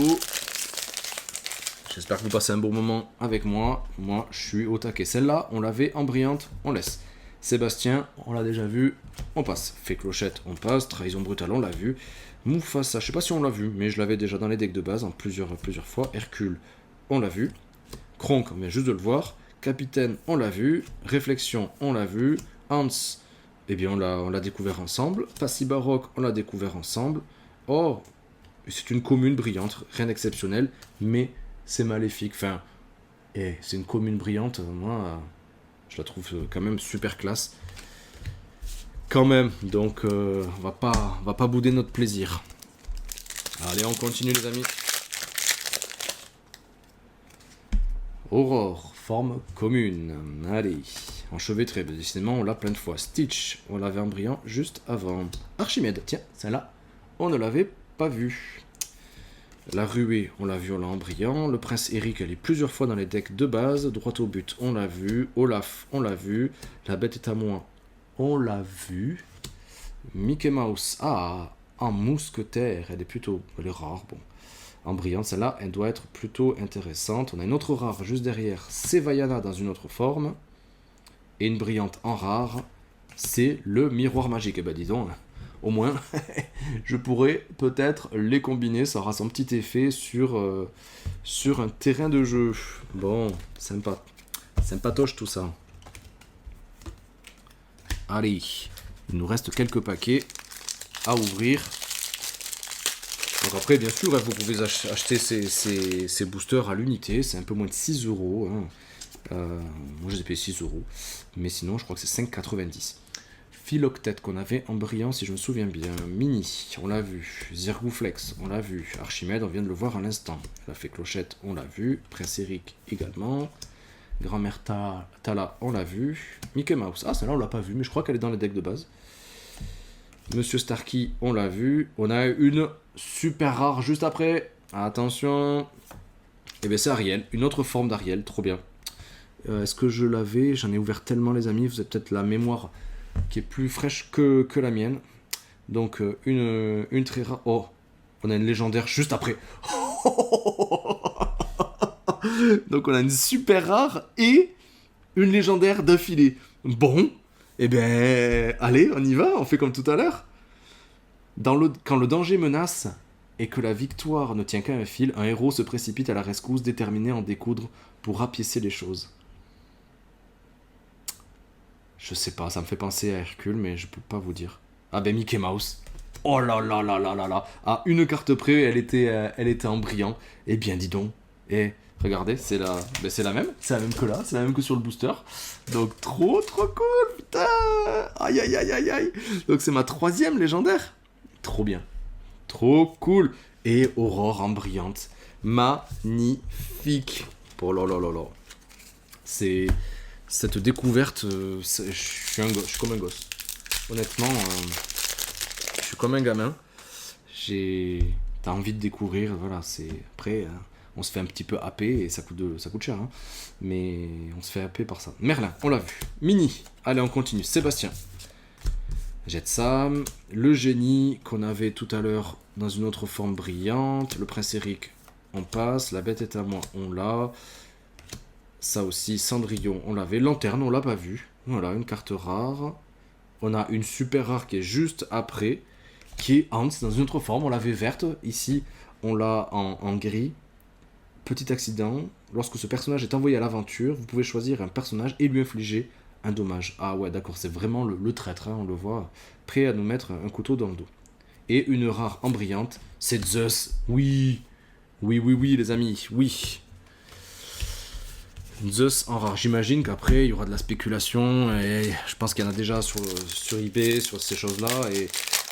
[SPEAKER 1] J'espère que vous passez un bon moment avec moi. Moi, je suis au taquet. Celle-là, on l'avait en brillante, on laisse. Sébastien, on l'a déjà vu, on passe. Fée clochette, on passe. Trahison brutale, on l'a vu. Mufasa, je sais pas si on l'a vu, mais je l'avais déjà dans les decks de base en plusieurs fois. Hercule, on l'a vu. Kronk, on vient juste de le voir. Capitaine, on l'a vu. Réflexion, on l'a vu. Hans, on l'a découvert ensemble. Passy Baroque, on l'a découvert ensemble. Oh, c'est une commune brillante, rien d'exceptionnel, mais c'est maléfique. Enfin, c'est une commune brillante, moi, je la trouve quand même super classe. Quand même, donc on va pas bouder notre plaisir. Allez, on continue les amis. Aurore, forme commune. Allez, enchevêtré, décidément on l'a plein de fois. Stitch, on l'avait en brillant juste avant. Archimède, tiens, celle-là, on ne l'avait pas vue. La ruée, on l'a vu, on l'a en brillant. Le prince Eric, elle est plusieurs fois dans les decks de base. Droit au but, on l'a vu. Olaf, on l'a vu. La bête est à moi, on l'a vu. Mickey Mouse, en mousquetaire, elle est rare, bon. En brillante, celle-là, elle doit être plutôt intéressante. On a une autre rare juste derrière, c'est Vaiana dans une autre forme. Et une brillante en rare, c'est le miroir magique. Et ben dis donc, au moins, je pourrais peut-être les combiner, ça aura son petit effet sur un terrain de jeu. Bon, sympa. Sympatoche tout ça. Allez, il nous reste quelques paquets à ouvrir. Donc après, bien sûr, vous pouvez acheter ces boosters à l'unité, c'est un peu moins de 6 euros. Moi, je les ai payé 6 euros, mais sinon, je crois que c'est 5,90. Philoctète qu'on avait en brillant, si je me souviens bien. Mini, on l'a vu. Zergouflex, on l'a vu. Archimède, on vient de le voir à l'instant. La fée Clochette, on l'a vu. Prince Eric également. Grand-mère Tala, on l'a vu. Mickey Mouse, ah, celle-là, on l'a pas vu, mais je crois qu'elle est dans les decks de base. Monsieur Starkey, on l'a vu. On a une super rare juste après. Attention. Et bien c'est Ariel, une autre forme d'Ariel, trop bien. Est-ce que je l'avais? J'en ai ouvert tellement les amis, vous avez peut-être la mémoire qui est plus fraîche que la mienne. Donc une très rare. Oh, on a une légendaire juste après. Donc on a une super rare et une légendaire d'affilée. Bon, eh ben allez, on y va, on fait comme tout à l'heure. Quand le danger menace et que la victoire ne tient qu'à un fil, un héros se précipite à la rescousse, déterminé à en découdre pour rapiécer les choses. Je sais pas, ça me fait penser à Hercule, mais je peux pas vous dire. Ah ben Mickey Mouse. Oh là là là là là là. À une carte près, elle était en brillant. Eh bien dis donc. Et regardez, c'est la même. C'est la même que là, c'est la même que sur le booster. Donc trop cool, putain. Aïe aïe aïe aïe aïe. Donc c'est ma 3e légendaire. Trop bien. Trop cool. Et Aurore en brillante. Magnifique. Oh là là là là. C'est... Cette découverte, je suis comme un gosse. Honnêtement, je suis comme un gamin. T'as envie de découvrir, voilà, c'est... Après, on se fait un petit peu happer et ça coûte cher, hein. Mais on se fait happer par ça. Merlin, on l'a vu. Mini, allez, on continue. Sébastien. Jetsam, le génie qu'on avait tout à l'heure dans une autre forme brillante. Le prince Eric, on passe. La bête est à moi, on l'a. Ça aussi, Cendrillon, on l'avait. Lanterne, on l'a pas vu. Voilà, une carte rare. On a une super rare qui est juste après, qui est Hans dans une autre forme. On l'avait verte. Ici, on l'a en gris. Petit accident. Lorsque ce personnage est envoyé à l'aventure, vous pouvez choisir un personnage et lui infliger un dommage. Ah ouais, d'accord, c'est vraiment le traître, hein, on le voit, prêt à nous mettre un couteau dans le dos. Et une rare en brillante, c'est Zeus. Oui, les amis, oui. Zeus en rare. J'imagine qu'après, il y aura de la spéculation, et je pense qu'il y en a déjà sur eBay, sur ces choses-là, et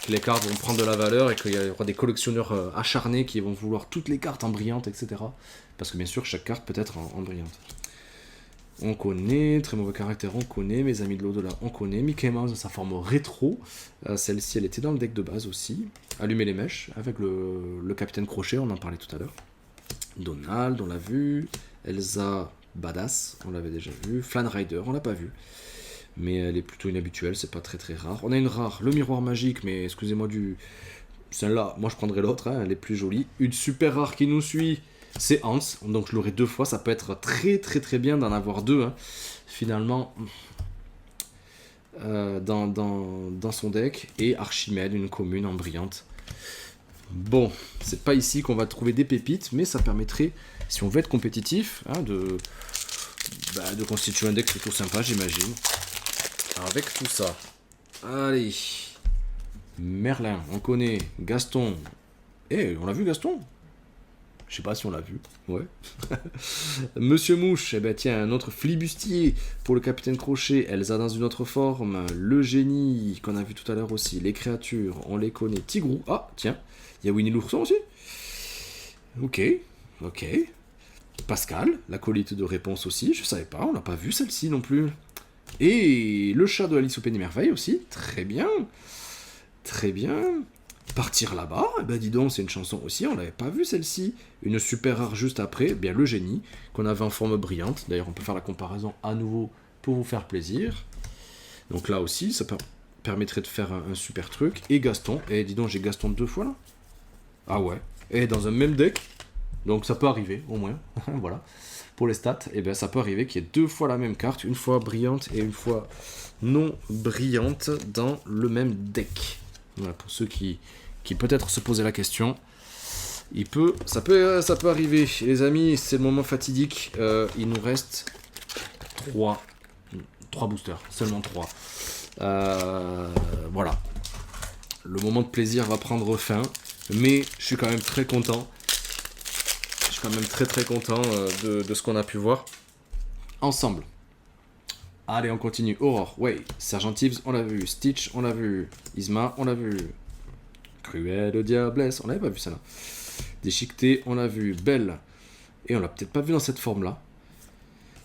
[SPEAKER 1] que les cartes vont prendre de la valeur, et qu'il y aura des collectionneurs acharnés qui vont vouloir toutes les cartes en brillante, etc. Parce que bien sûr, chaque carte peut être en brillante. On connaît, très mauvais caractère, on connaît, mes amis de l'au-delà, on connaît. Mickey Mouse, sa forme rétro, celle-ci, elle était dans le deck de base aussi. Allumer les mèches, avec le Capitaine Crochet, on en parlait tout à l'heure. Donald, on l'a vu. Elsa... Badass, on l'avait déjà vu. Flan Rider, on l'a pas vu. Mais elle est plutôt inhabituelle, c'est pas très très rare. On a une rare, le miroir magique, mais excusez-moi celle-là, moi je prendrais l'autre, hein, elle est plus jolie. Une super rare qui nous suit, c'est Hans, donc je l'aurai 2 fois, ça peut être très très très bien d'en avoir 2, hein. Finalement, dans son deck. Et Archimède, une commune en brillante. Bon, c'est pas ici qu'on va trouver des pépites, mais ça permettrait, si on veut être compétitif, hein, de constituer un deck plutôt sympa, j'imagine. Avec tout ça. Allez. Merlin, on connaît. Gaston. On l'a vu Gaston? Je sais pas si on l'a vu. Ouais. Monsieur Mouche, tiens, un autre flibustier pour le Capitaine Crochet. Elsa dans une autre forme. Le génie, qu'on a vu tout à l'heure aussi. Les créatures, on les connaît. Tigrou. Ah, tiens. Il y a Winnie l'ourson aussi. Ok. Pascal, l'acolyte de réponse aussi. Je savais pas, on l'a pas vu celle-ci non plus. Et le chat de Alice au Pays des Merveilles aussi. Très bien. Partir là-bas, dis donc, c'est une chanson aussi, on l'avait pas vu celle-ci. Une super rare juste après, bien le génie, qu'on avait en forme brillante. D'ailleurs, on peut faire la comparaison à nouveau pour vous faire plaisir. Donc là aussi, ça permettrait de faire un super truc. Et Gaston, dis donc, j'ai Gaston 2 fois là. Ah ouais, et dans un même deck, donc ça peut arriver, au moins, voilà. pour les stats, et bien ça peut arriver qu'il y ait 2 fois la même carte, une fois brillante et une fois non brillante dans le même deck. Voilà, pour ceux qui peut-être se posaient la question. Ça peut arriver. Les amis, c'est le moment fatidique. Il nous reste 3 boosters, seulement 3. Voilà. Le moment de plaisir va prendre fin, mais je suis quand même très content. Je suis quand même très très content de ce qu'on a pu voir ensemble. Allez, on continue. Aurore, ouais. Sergent Thieves, on l'a vu. Stitch, on l'a vu. Isma, on l'a vu. Cruelle Diablesse, on l'avait pas vu ça là. Déchiqueté, on l'a vu. Belle, et on l'a peut-être pas vu dans cette forme-là.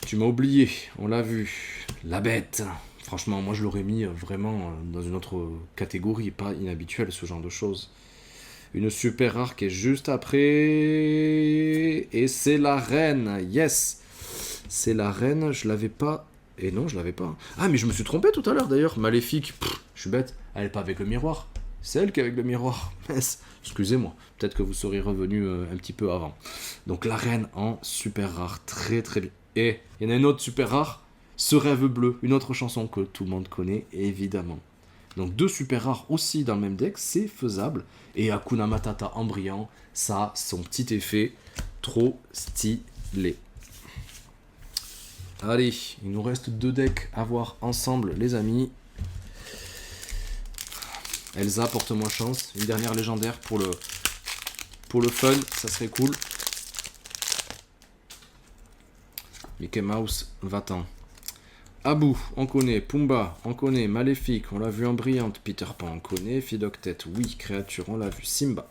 [SPEAKER 1] Tu m'as oublié, on l'a vu. La bête. Franchement, moi je l'aurais mis vraiment dans une autre catégorie, pas inhabituelle, ce genre de choses. Une super rare qui est juste après. Et c'est la reine. Yes. C'est la reine, je l'avais pas. Et non, je l'avais pas. Ah, mais je me suis trompé tout à l'heure d'ailleurs. Maléfique, je suis bête. Elle est pas avec le miroir. C'est elle qui est avec le miroir. Excusez-moi. Peut-être que vous seriez revenu un petit peu avant. Donc la reine en super rare. Très très bien. Et il y en a une autre super rare. Ce rêve bleu. Une autre chanson que tout le monde connaît, évidemment. Donc 2 super rares aussi dans le même deck. C'est faisable. Et Hakuna Matata en brillant. Ça a son petit effet. Trop stylé. Allez, il nous reste 2 decks à voir ensemble, les amis. Elsa, porte-moi chance. Une dernière légendaire pour le fun, ça serait cool. Mickey Mouse, va-t'en. Abu, on connaît. Pumba, on connaît. Maléfique, on l'a vu en brillante. Peter Pan, on connaît. Philoctète, oui. Créature, on l'a vu. Simba,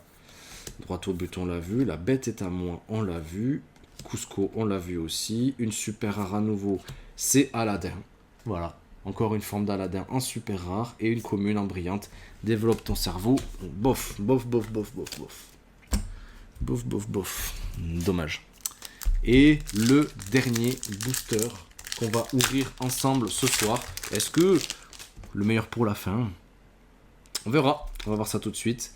[SPEAKER 1] droit au but, on l'a vu. La bête est à moi, on l'a vu. Cusco, on l'a vu aussi. Une super rare à nouveau, c'est Aladdin. Voilà, encore une forme d'Aladdin en super rare. Et une commune en brillante. Développe ton cerveau. Bof, bof, bof, bof, bof, bof. Bof, bof, bof. Dommage. Et le dernier booster qu'on va ouvrir ensemble ce soir. Est-ce que le meilleur pour la fin? On verra. On va voir ça tout de suite.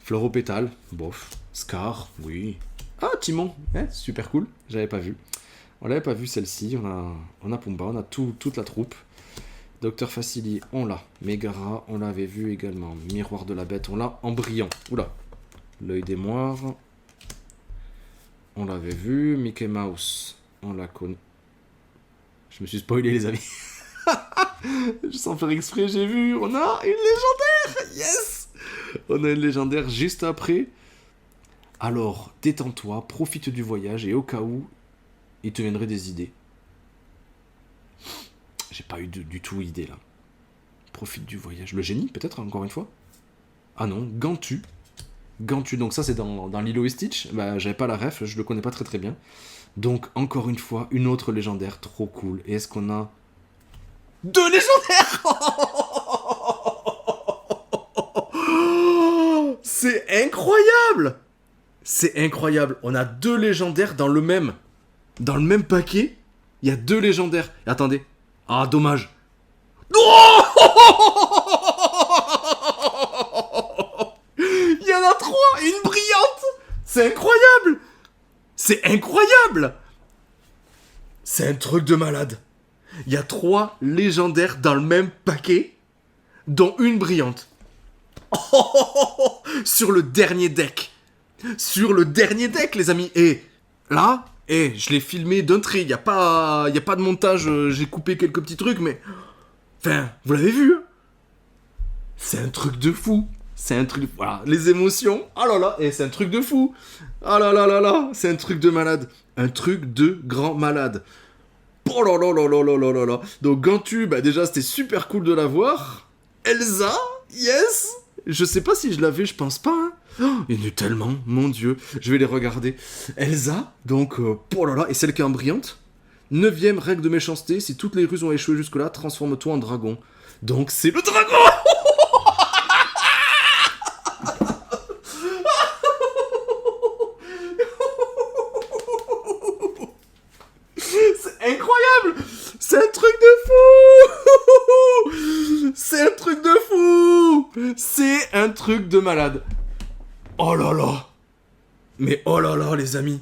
[SPEAKER 1] Fleuropétale, bof. Scar, oui. Ah, Timon, super cool, j'avais pas vu. On l'avait pas vu celle-ci, on a Pumba, on a toute la troupe. Docteur Facili, on l'a. Megara, on l'avait vu également. Miroir de la bête, on l'a en brillant. Oula, l'œil des moires. On l'avait vu. Mickey Mouse, on la connaît. Je me suis spoilé les amis. Sans faire exprès, j'ai vu. On a une légendaire, yes. On a une légendaire juste après. Alors, détends-toi, profite du voyage et au cas où, il te viendrait des idées. J'ai pas eu du tout idée là. Profite du voyage. Le génie, peut-être, encore une fois? Ah non, Gantu. Gantu, donc ça c'est dans Lilo et Stitch. Bah, j'avais pas la ref, je le connais pas très très bien. Donc, encore une fois, une autre légendaire, trop cool. Et est-ce qu'on a 2 légendaires? C'est incroyable! C'est incroyable, on a 2 légendaires dans le même paquet. Il y a 2 légendaires. Et attendez. Ah, dommage. Oh, il y en a 3, une brillante. C'est incroyable. C'est incroyable. C'est un truc de malade. Il y a 3 légendaires dans le même paquet, dont une brillante. Sur le dernier deck. Sur le dernier deck, les amis. Et là, je l'ai filmé d'un trait. Il n'y a pas de montage. J'ai coupé quelques petits trucs, mais... Enfin, vous l'avez vu, hein? C'est un truc de fou. C'est un truc... Voilà, les émotions. Oh là là, et c'est un truc de fou. Oh là là là là, c'est un truc de malade. Un truc de grand malade. Oh là là là là là là là là. Donc Gantu, bah déjà, c'était super cool de la voir. Elsa, yes. Je sais pas si je l'avais, je pense pas, hein. Oh, il y en a eu tellement, mon dieu. Je vais les regarder. Elsa, donc, oh là là, et celle qui est en brillante. 9ème règle de méchanceté, si toutes les ruses ont échoué jusque-là, transforme-toi en dragon. Donc c'est le dragon. C'est incroyable. C'est un truc de fou. C'est un truc de fou. C'est un truc de malade. Oh là là. Mais oh là là, les amis.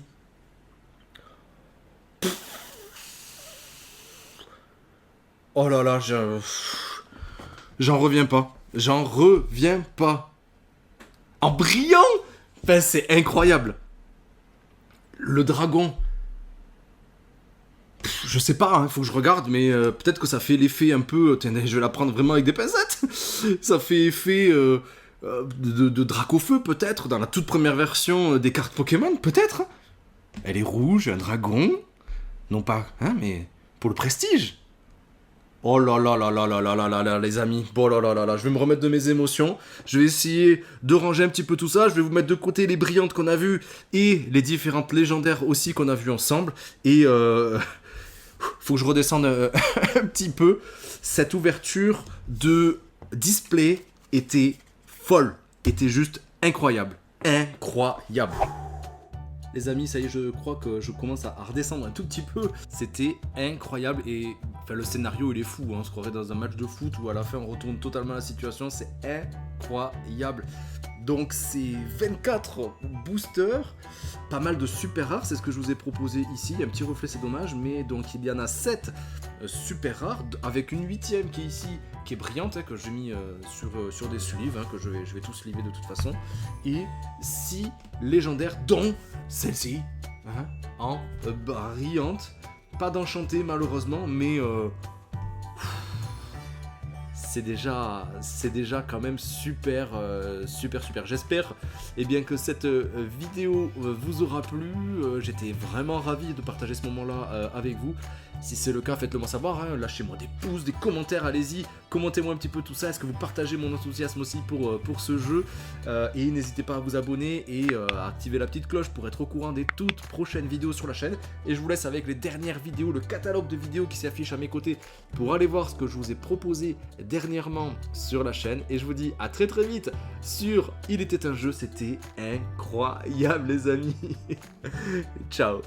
[SPEAKER 1] Oh là là, j'en reviens pas. J'en reviens pas. En brillant. Enfin, c'est incroyable. Le dragon. Je sais pas, il faut que je regarde, mais peut-être que ça fait l'effet un peu... Attendez, je vais la prendre vraiment avec des pincettes. Ça fait effet de Dracofeu, peut-être, dans la toute première version des cartes Pokémon, peut-être. Elle est rouge, un dragon. Non pas, hein, mais pour le prestige. Oh là là là là là là là là là, les amis. Bon là là là là, je vais me remettre de mes émotions. Je vais essayer de ranger un petit peu tout ça. Je vais vous mettre de côté les brillantes qu'on a vues et les différentes légendaires aussi qu'on a vues ensemble. Et faut que je redescende un petit peu. Cette ouverture de display était folle, était juste incroyable. Incroyable. Les amis, ça y est, je crois que je commence à redescendre un tout petit peu. C'était incroyable et enfin, le scénario il est fou, hein. On se croirait dans un match de foot où à la fin on retourne totalement la situation, c'est incroyable. Donc c'est 24 boosters, pas mal de super rares, c'est ce que je vous ai proposé ici. Un petit reflet, c'est dommage, mais donc il y en a 7 super rares, avec une 8ème qui est ici, qui est brillante, hein, que j'ai mis sur des sleeves, hein, que je vais tous sleever de toute façon, et 6 légendaires, dont celle-ci, hein, en brillante. Pas d'enchanté malheureusement, mais c'est déjà quand même super. J'espère que cette vidéo vous aura plu. J'étais vraiment ravi de partager ce moment-là avec vous. Si c'est le cas, faites-le moi savoir, hein. Lâchez-moi des pouces, des commentaires, allez-y, commentez-moi un petit peu tout ça. Est-ce que vous partagez mon enthousiasme aussi pour ce jeu, et n'hésitez pas à vous abonner et à activer la petite cloche pour être au courant des toutes prochaines vidéos sur la chaîne. Et je vous laisse avec les dernières vidéos, le catalogue de vidéos qui s'affiche à mes côtés pour aller voir ce que je vous ai proposé dernièrement sur la chaîne. Et je vous dis à très très vite sur Il était un jeu, c'était incroyable les amis. Ciao.